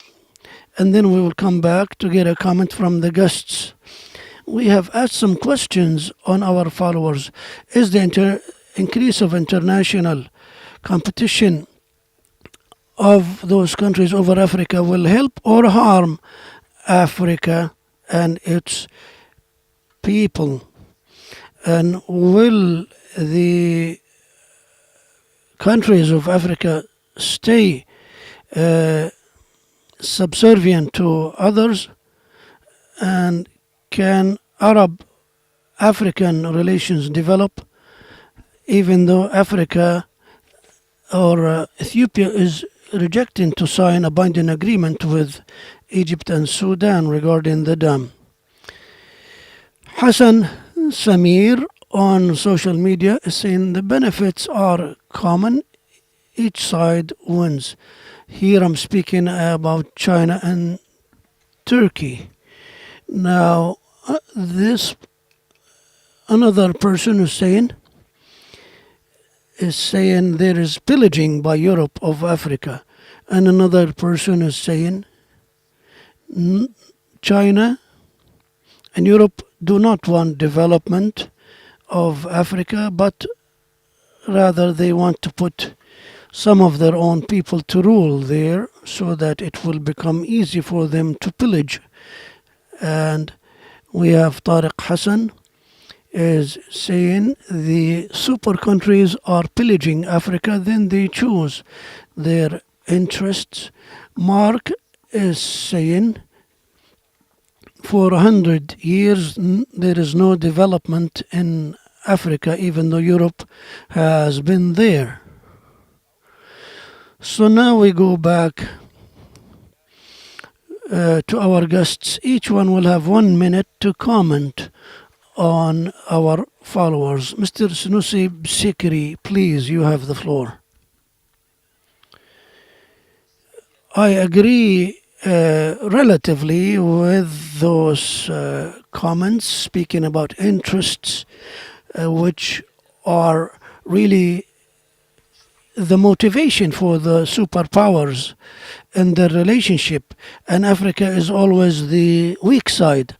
and then we will come back to get a comment from the guests. We have asked some questions on our followers. Is the increase of international competition of those countries over Africa will help or harm Africa and its people? And will the countries of Africa stay subservient to others? And can Arab-African relations develop even though Africa or Ethiopia is rejecting to sign a binding agreement with Egypt and Sudan regarding the dam? Hassan Samir on social media is saying the benefits are common, each side wins. Here I'm speaking about China and Turkey. Now, this another person is saying there is pillaging by Europe of Africa, and another person is saying China and Europe do not want development of Africa, but rather they want to put some of their own people to rule there so that it will become easy for them to pillage. And we have Tariq Hassan is saying the super countries are pillaging Africa, then they choose their interests. Mark is saying for 100 years there is no development in Africa, even though Europe has been there. So now we go back to our guests. Each one will have 1 minute to comment on our followers. Mr. Sunusi Sikri, please, you have the floor. I agree relatively with those comments speaking about interests, which are really the motivation for the superpowers in their relationship, and Africa is always the weak side.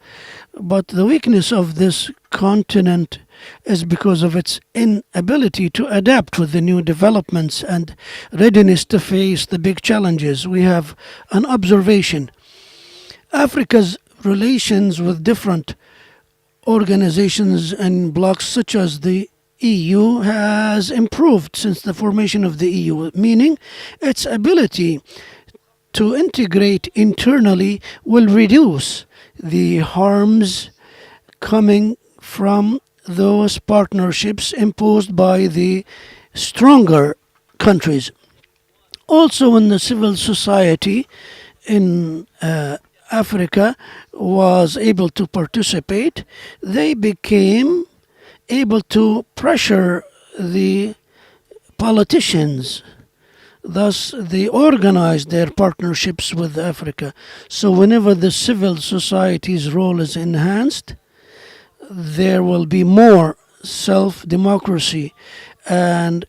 But the weakness of this continent is because of its inability to adapt with the new developments and readiness to face the big challenges. We have an observation. Africa's relations with different organizations and blocs such as the EU has improved since the formation of the EU, meaning its ability to integrate internally will reduce the harms coming from those partnerships imposed by the stronger countries. Also, when the civil society in Africa was able to participate, they became able to pressure the politicians. Thus, they organized their partnerships with Africa. So whenever the civil society's role is enhanced, there will be more self-democracy and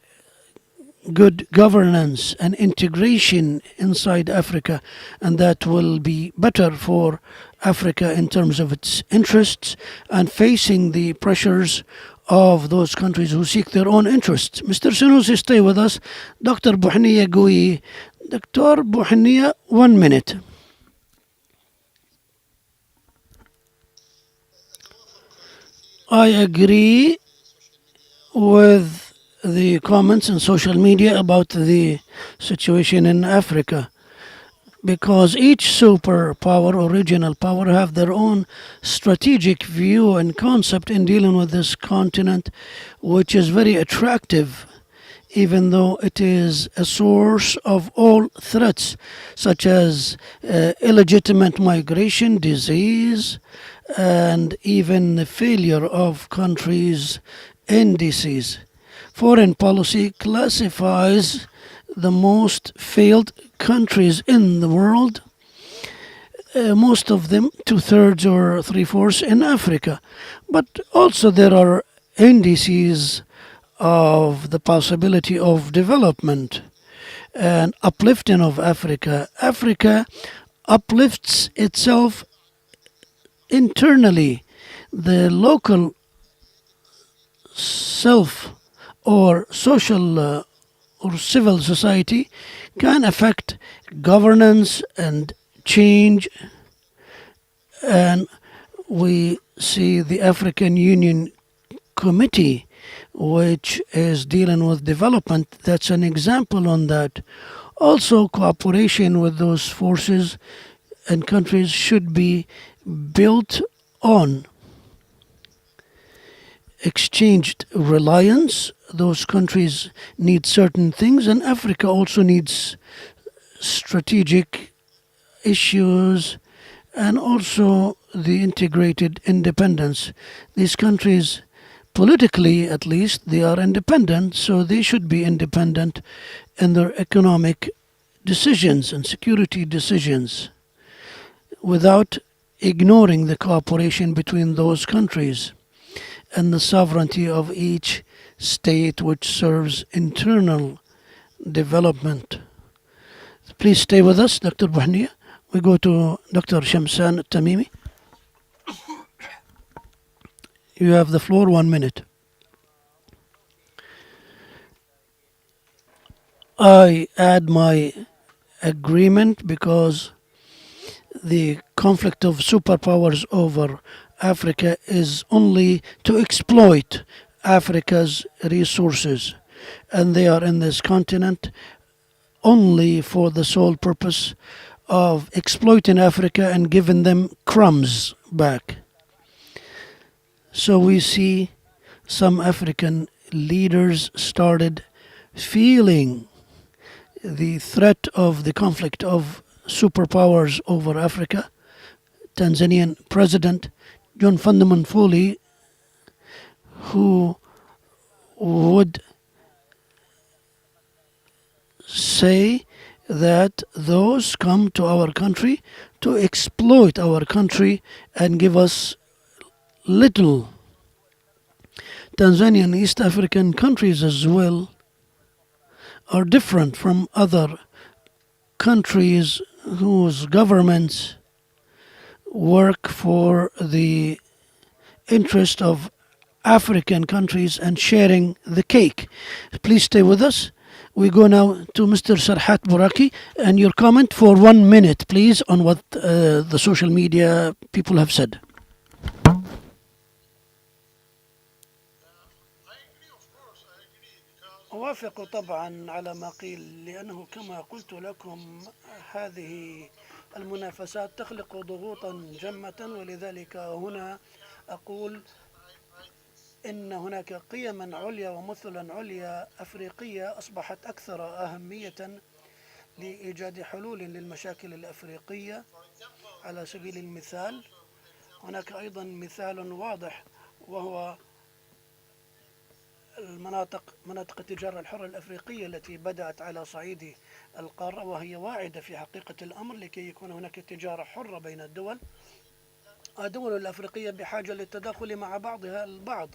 good governance and integration inside Africa, and that will be better for Africa in terms of its interests and facing the pressures of those countries who seek their own interests. Mr. Sunusi, stay with us. Dr. Buhniya Gui. Dr. Buhniya, 1 minute. I agree with the comments in social media about the situation in Africa, because each superpower or regional power have their own strategic view and concept in dealing with this continent, which is very attractive, even though it is a source of all threats, such as illegitimate migration, disease, and even the failure of countries' indices. Foreign policy classifies the most failed countries in the world, most of them two-thirds or three-fourths in Africa. But also there are indices of the possibility of development and uplifting of Africa. Africa uplifts itself internally. The local self or social or civil society can affect governance and change, and we see the African Union Committee, which is dealing with development. That's an example on that. Also, cooperation with those forces and countries should be built on exchanged reliance. Those countries need certain things, and Africa also needs strategic issues and also the integrated independence. These countries, politically at least, they are independent, so they should be independent in their economic decisions and security decisions without ignoring the cooperation between those countries and the sovereignty of each state, which serves internal development. Please stay with us, Dr. Buhniya. We go to Dr. Shamsan Tamimi. You have the floor, 1 minute. I add my agreement because the conflict of superpowers over Africa is only to exploit Africa's resources, and they are in this continent only for the sole purpose of exploiting Africa and giving them crumbs back. So we see some African leaders started feeling the threat of the conflict of superpowers over Africa. Tanzanian President John Fundament Foley, who would say that those come to our country to exploit our country and give us little. Tanzanian East African countries as well are different from other countries whose governments work for the interest of African countries and sharing the cake. Please stay with us. We go now to Mr. Sarhat Buraki, and your comment for 1 minute, please, on what the social media people have said. أوافق طبعا على ما قيل، لأنه كما قلت لكم هذه المنافسات تخلق ضغوطا جمة، ولذلك هنا أقول إن هناك قيما عليا ومثلا عليا أفريقية أصبحت أكثر أهمية لإيجاد حلول للمشاكل الأفريقية. على سبيل المثال هناك أيضا مثال واضح، وهو مناطق التجارة الحرة الأفريقية التي بدأت على صعيد القارة، وهي واعدة في حقيقة الأمر لكي يكون هناك تجارة حرة بين الدول. الدول الأفريقية بحاجة للتداخل مع بعضها البعض.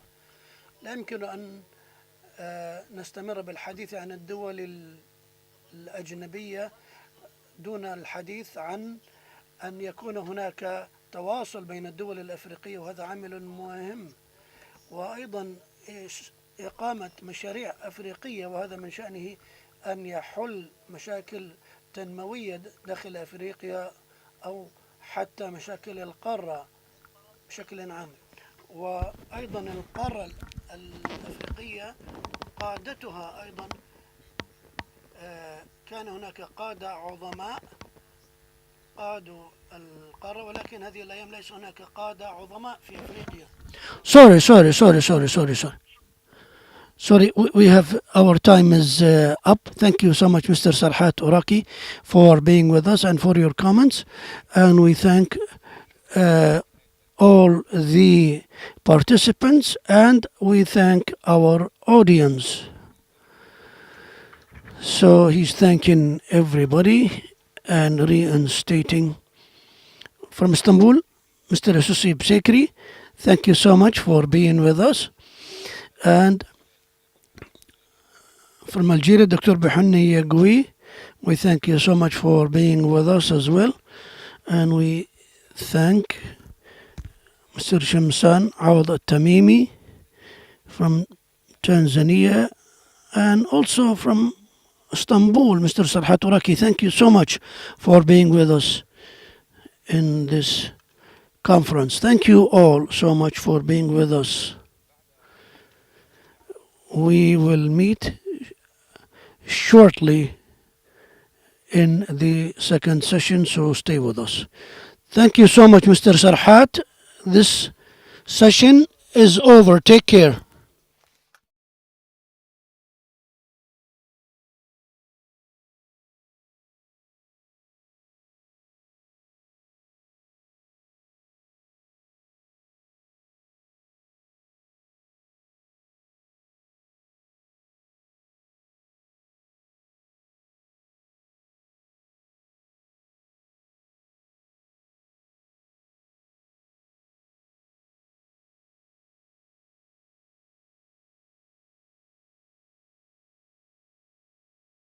لا يمكن أن نستمر بالحديث عن الدول الأجنبية دون الحديث عن أن يكون هناك تواصل بين الدول الأفريقية، وهذا عامل مهم. وأيضا إقامة مشاريع أفريقية، وهذا من شأنه أن يحل مشاكل تنموية داخل أفريقيا أو حتى مشاكل القارة بشكل عام. وأيضا القارة الأفريقية قادتها أيضا كان هناك قادة عظماء قادوا القارة، ولكن هذه الأيام ليس هناك قادة عظماء في أفريقيا. Sorry, we have our time is up. Thank you so much, Mr. Sarhat Uraki, for being with us and for your comments. And we thank all the participants, and we thank our audience. So he's thanking everybody and reinstating from Istanbul, Mr. Asusi Bsekri. Thank you so much for being with us. And from Algeria, Dr. Behani Yagui, we thank you so much for being with us as well. And we thank Mr. Shamsan Awad Al-Tamimi from Tanzania, and also from Istanbul, Mr. Sarhat Uraki. Thank you so much for being with us in this conference. Thank you all so much for being with us. We will meet shortly in the second session, so stay with us. Thank you so much, Mr. Sarhat. This session is over. Take care.